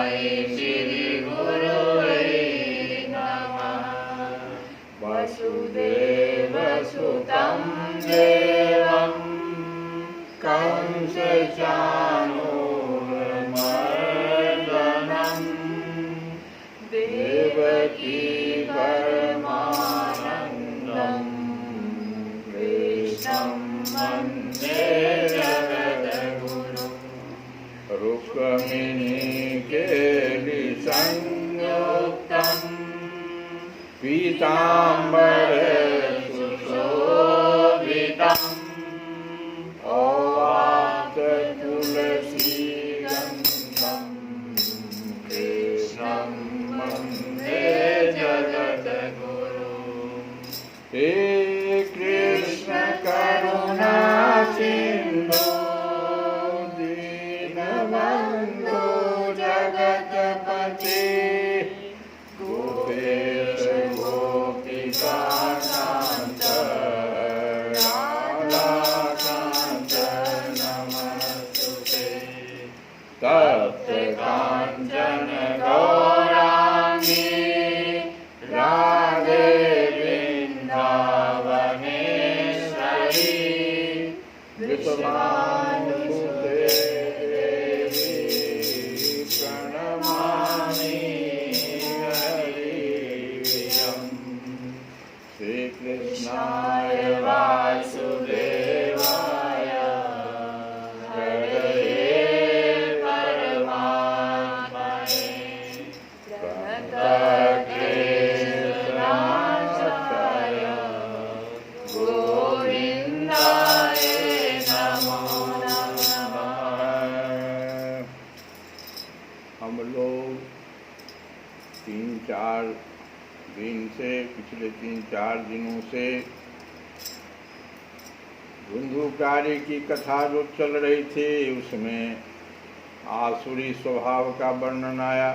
श्री गुरुवे नमः। वसुदेवसुतं देवं कंसचाणूरमर्दनं देवकी परमानन्दं कृष्णं वन्दे जगद्गुरुं। रुक्मिणीकेलिसंयुक्तं पीताम्बरसुशोभितम् तुलसीगन्धं कृष्णं वन्दे जगद्गुरुं। हे कृष्ण करुणा सिन्धु दीनबन्धो जगत्पते गोपेश गोपिकान्त तप्त कांचन गौरांगी राधे वृंदावनेश्वरी विश्वानुसुते देवी प्रणमामि हरिप्रियम्। श्री कृष्णाय वासुदेवाय पिछले 3-4 दिनों से धुंधुकारी की कथा जो चल रही थी उसमें आसुरी स्वभाव का वर्णन आया।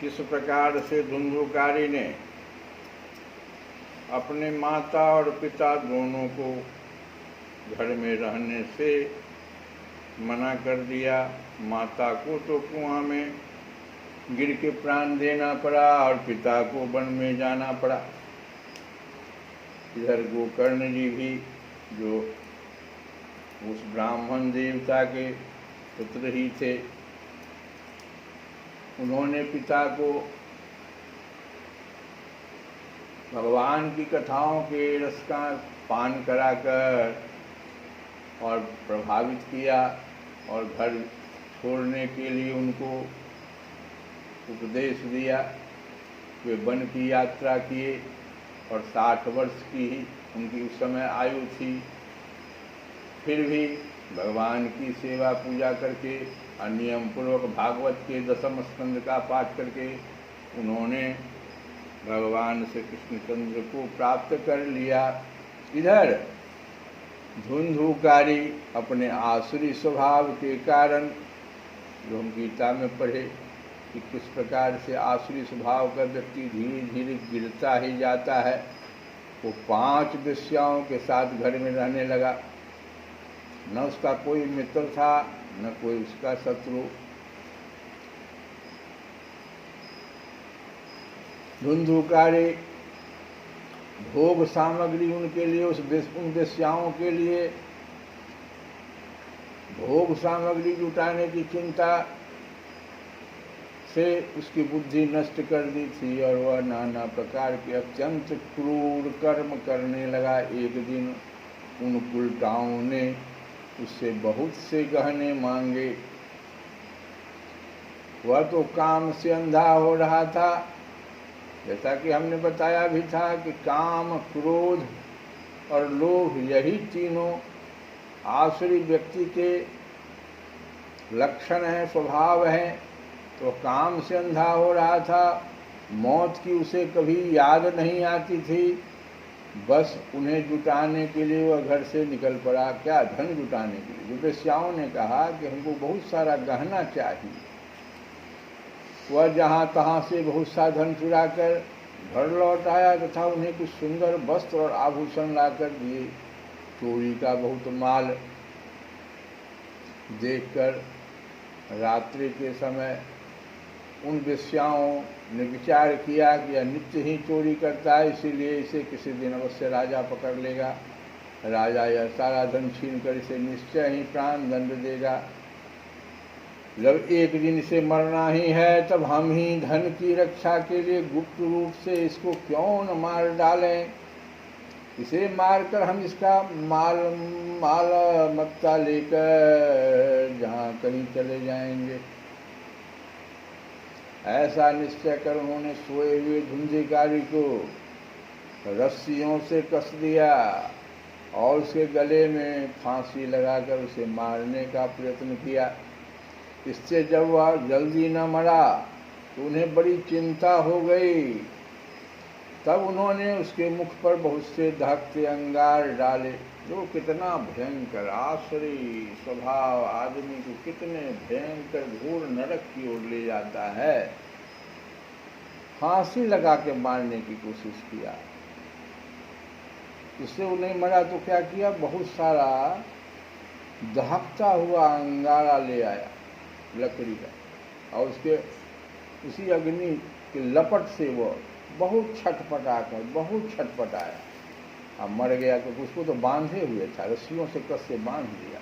किस प्रकार से धुंधुकारी ने अपने माता और पिता दोनों को घर में रहने से मना कर दिया। माता को तो कुआं में गिर के प्राण देना पड़ा और पिता को वन में जाना पड़ा। इधर गोकर्ण जी भी जो उस ब्राह्मण देवता के पुत्र ही थे, उन्होंने पिता को भगवान की कथाओं के रस का पान कराकर और प्रभावित किया और घर छोड़ने के लिए उनको उपदेश दिया। वे वन की यात्रा किए और 60 वर्ष की ही उनकी उस समय आयु थी। फिर भी भगवान की सेवा पूजा करके और नियम पूर्वक भागवत के 10वें स्कंद का पाठ करके उन्होंने भगवान श्री कृष्णचंद्र को प्राप्त कर लिया। इधर धुंधुकारी अपने आसुरी स्वभाव के कारण, जो हम गीता में पढ़े कि किस प्रकार से आसुरी स्वभाव का व्यक्ति धीरे धीरे गिरता ही जाता है, वो 5 वेश्याओं के साथ घर में रहने लगा। न उसका कोई मित्र था न कोई उसका शत्रु। धुंधुकारी भोग सामग्री उनके लिए उन वेश्याओं के लिए भोग सामग्री जुटाने की चिंता से उसकी बुद्धि नष्ट कर दी थी और वह नाना प्रकार के अत्यंत क्रूर कर्म करने लगा। एक दिन उन उल्टाओं ने उससे बहुत से गहने मांगे। वह तो काम से अंधा हो रहा था। जैसा कि हमने बताया भी था कि काम, क्रोध और लोभ यही तीनों आसुरी व्यक्ति के लक्षण हैं, स्वभाव हैं। तो काम से अंधा हो रहा था। मौत की उसे कभी याद नहीं आती थी। बस उन्हें जुटाने के लिए वह घर से निकल पड़ा। क्या धन जुटाने के लिए? वेश्याओं ने कहा कि हमको बहुत सारा गहना चाहिए। वह जहाँ तहाँ से बहुत सा धन चुरा कर घर लौट आया तथा उन्हें कुछ सुंदर वस्त्र और आभूषण लाकर दिए। चोरी का बहुत माल देखकर रात्रि के समय उन वेश्याओं ने विचार किया कि यह नित्य ही चोरी करता है, इसीलिए इसे किसी दिन अवश्य राजा पकड़ लेगा। राजा यह सारा धन छीन कर इसे निश्चय ही प्राण दंड देगा। जब एक दिन इसे मरना ही है, तब हम ही धन की रक्षा के लिए गुप्त रूप से इसको क्यों न मार डालें। इसे मारकर हम इसका माल मत्ता लेकर जहाँ कहीं चले जाएंगे। ऐसा निश्चय कर उन्होंने सोए हुए धुंधिकारी को रस्सियों से कस दिया और उसके गले में फांसी लगाकर उसे मारने का प्रयत्न किया। इससे जब वह जल्दी न मरा तो उन्हें बड़ी चिंता हो गई। तब उन्होंने उसके मुख पर बहुत से दहकते अंगार डाले, जो कितना भयंकर आसुरी स्वभाव आदमी को कितने भयंकर घोर नरक की ओर ले जाता है। फांसी लगा के मारने की कोशिश किया। इससे वो नहीं मरा तो क्या किया, बहुत सारा दहकता हुआ अंगारा ले आया लकड़ी का, और उसके उसी अग्नि के लपट से वो बहुत छटपटाया। अब मर गया तो उसको तो बांधे हुए था, रस्सियों से कस से बांध दिया।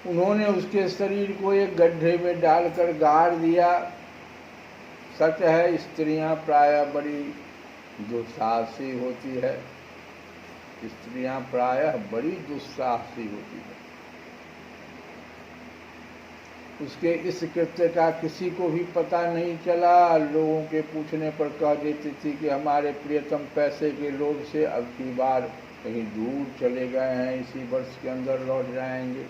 उन्होंने उसके शरीर को एक गड्ढे में डालकर गाड़ दिया। सच है, स्त्रियां प्रायः बड़ी दुस्साहसी होती है। स्त्रियां प्रायः बड़ी दुस्साहसी होती है। उसके इस कृत्य का किसी को भी पता नहीं चला। लोगों के पूछने पर कह देती थी कि हमारे प्रियतम पैसे के लोभ से अब की बार कहीं दूर चले गए हैं, इसी वर्ष के अंदर लौट जाएंगे।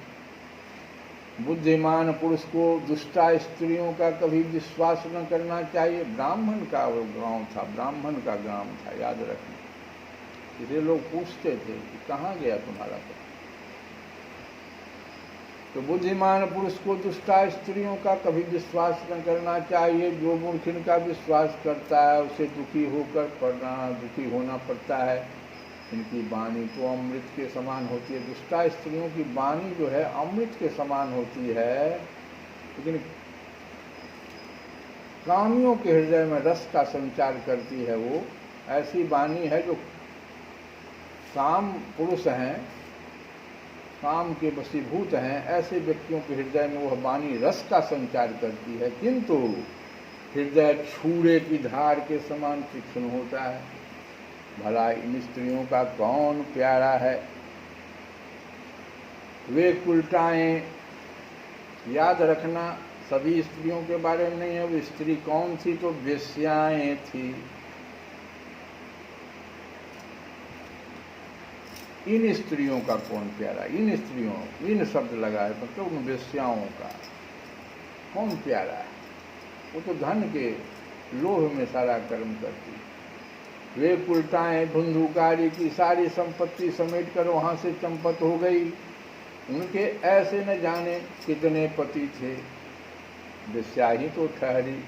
बुद्धिमान पुरुष को दुष्टा स्त्रियों का कभी विश्वास न करना चाहिए। ब्राह्मण का वो गांव था, ब्राह्मण का ग्राम था, याद रखना। इसे लोग पूछते थे कि कहाँ गया तुम्हारा पति। तो बुद्धिमान पुरुष को दुष्टा स्त्रियों का कभी विश्वास न करना चाहिए। जो मूर्ख इनका विश्वास करता है उसे दुखी होना पड़ता है। इनकी वाणी तो अमृत के समान होती है। दुष्टा स्त्रियों की वाणी जो है अमृत के समान होती है, लेकिन कामियों के हृदय में रस का संचार करती है। वो ऐसी वाणी है जो काम पुरुष हैं, काम के वशीभूत हैं, ऐसे व्यक्तियों के हृदय में वह वाणी रस का संचार करती है, किंतु हृदय छुरे की धार के समान तीक्ष्ण होता है। भला इन स्त्रियों का कौन प्यारा है। वे कुलटाएं, याद रखना, सभी स्त्रियों के बारे में नहीं है। वो स्त्री कौन थी, तो वेश्याएं थी। इन स्त्रियों का कौन प्यारा, इन स्त्रियों, इन शब्द लगाए मतलब उन वेश्याओं का कौन प्यारा है। वो तो धन के लोभ में सारा कर्म करती। वे कुलटाएं धुंधुकारी की सारी संपत्ति समेट कर वहाँ से चंपत हो गई। उनके ऐसे न जाने कितने पति थे, वेश्या ही तो ठहरी।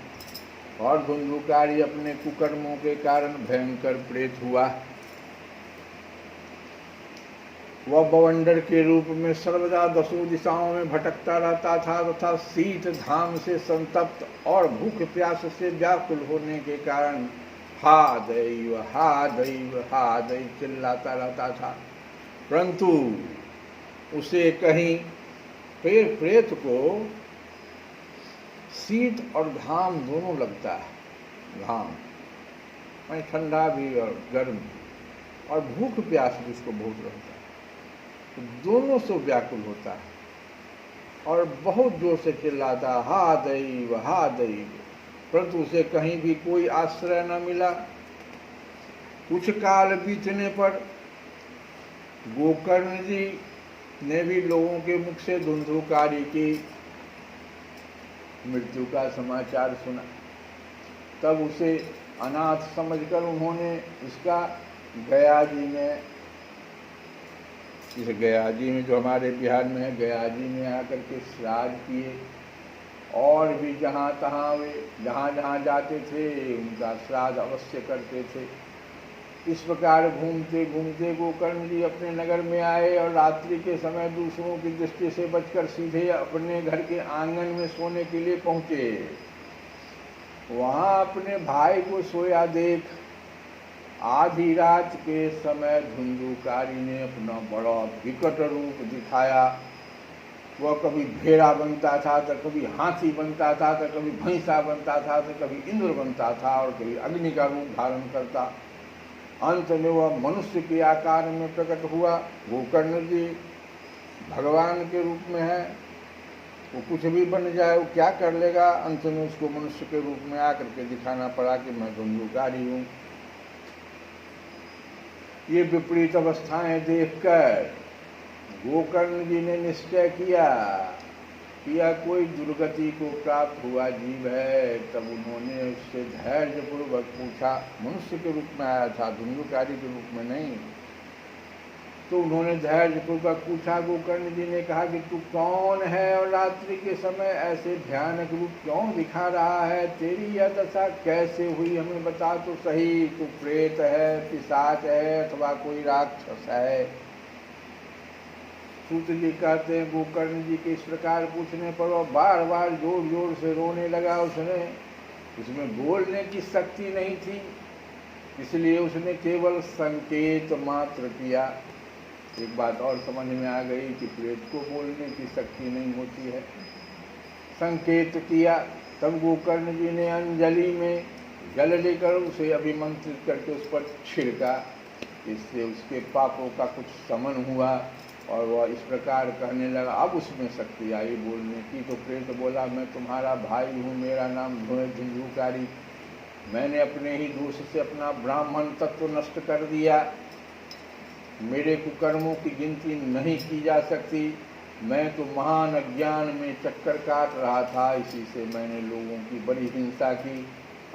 और धुंधुकारी अपने कुकर्मों के कारण भयंकर प्रेत हुआ। वह बवंडर के रूप में सर्वदा दसों दिशाओं में भटकता रहता था तथा शीत धाम से संतप्त और भूख प्यास से व्याकुल होने के कारण हा दैव हा दैव हा दैव चिल्लाता रहता था। परंतु उसे कहीं प्रेत को शीत और घाम दोनों लगता है। घाम मैं ठंडा भी और गर्म, और भूख प्यास भी उसको बहुत रहता है। तो दोनों से व्याकुल होता है और बहुत जोर से चिल्लाता हा दैव हा दैव। परंतु उसे कहीं भी कोई आश्रय न मिला। कुछ काल बीतने पर गोकर्ण जी ने भी लोगों के मुख से धुंधुकारी की मृत्यु का समाचार सुना। तब उसे अनाथ समझकर उन्होंने उसका गया जी में जो हमारे बिहार में है, गया जी में आकर के श्राद्ध किए। और भी जहाँ तहाँ वे जहाँ जहाँ जाते थे उनका श्राद्ध अवश्य करते थे। इस प्रकार घूमते घूमते गोकर्ण जी अपने नगर में आए और रात्रि के समय दूसरों की दृष्टि से बचकर सीधे अपने घर के आंगन में सोने के लिए पहुँचे। वहाँ अपने भाई को सोया देख आधी रात के समय धुंधुकारी ने अपना बड़ा विकट रूप दिखाया। वह कभी भेड़ा बनता था तो कभी हाथी बनता था तो कभी भैंसा बनता था तो कभी इंद्र बनता था और कभी अग्नि का रूप धारण करता। अंत में वह मनुष्य के आकार में प्रकट हुआ। गोकर्ण जी भगवान के रूप में है, वो कुछ भी बन जाए, वो क्या कर लेगा। अंत में उसको मनुष्य के रूप में आकर के दिखाना पड़ा कि मैं धुंधुकारी हूँ। ये विपरीत अवस्थाएं देखकर गोकर्ण जी ने निश्चय किया कोई दुर्गति को प्राप्त हुआ जीव है। तब उन्होंने उससे धैर्यपूर्वक पूछा, मनुष्य के रूप में आया था, धुंधुकारी के रूप में नहीं। तो उन्होंने धैर्यपूर्वक पूछा। गोकर्ण जी ने कहा कि तू कौन है और रात्रि के समय ऐसे भयानक रूप क्यों दिखा रहा है? तेरी यह दशा कैसे हुई, हमें बता तो सही। तू प्रेत है, पिशाच है अथवा कोई राक्षस है? सूत जी कहते हैं गोकर्ण जी के इस प्रकार पूछने पर वह बार बार जोर जोर से रोने लगा। उसमें बोलने की शक्ति नहीं थी, इसलिए उसने केवल संकेत मात्र किया। एक बात और समझ में आ गई कि प्रेत को बोलने की शक्ति नहीं होती है। संकेत किया। तब गोकर्ण जी ने अंजलि में जल लेकर उसे अभिमंत्रित करके उस पर छिड़का। इससे उसके पापों का कुछ शमन हुआ और वह इस प्रकार कहने लगा। अब उसमें शक्ति आई बोलने की। तो प्रेत बोला, मैं तुम्हारा भाई हूँ, मेरा नाम धुंधुकारी। मैंने अपने ही दोष से अपना ब्राह्मण तत्व नष्ट कर दिया। मेरे कुकर्मों की गिनती नहीं की जा सकती। मैं तो महान अज्ञान में चक्कर काट रहा था, इसी से मैंने लोगों की बड़ी हिंसा की।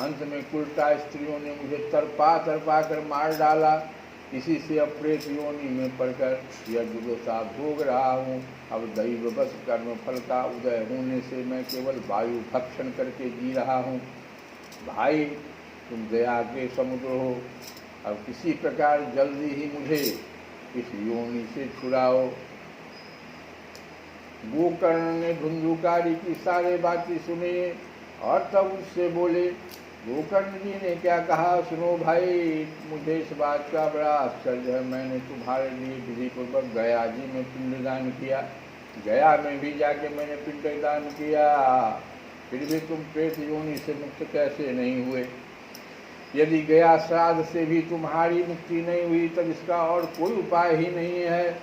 अंत में कुलटा स्त्रियों ने मुझे तरपा कर मार डाला। इसी से अब प्रेत योनि में पड़कर यह दुर्दशा भोग रहा हूँ। अब दैववश कर्म फल का उदय होने से मैं केवल वायु भक्षण करके जी रहा हूँ। भाई, तुम दया के समुद्र हो, अब किसी प्रकार जल्दी ही मुझे इस योनि से छुड़ाओ। गोकर्ण ने धुंधुकारी की सारी बातें सुनी और तब उससे बोले। गोकर्ण जी ने क्या कहा, सुनो भाई, मुझे इस बात का बड़ा आश्चर्य है। मैंने तुम्हारे लिए विधिपूर्वक गया जी में पिंडदान किया, गया में भी जाके मैंने पिंडदान किया, फिर भी तुम प्रेत योनि से मुक्त कैसे नहीं हुए? यदि गया श्राद्ध से भी तुम्हारी मुक्ति नहीं हुई तब इसका और कोई उपाय ही नहीं है।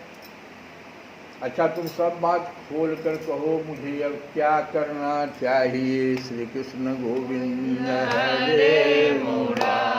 अच्छा, तुम सब बात खोल कर कहो, मुझे अब क्या करना चाहिए? श्री कृष्ण गोविंद हरे मुरारी।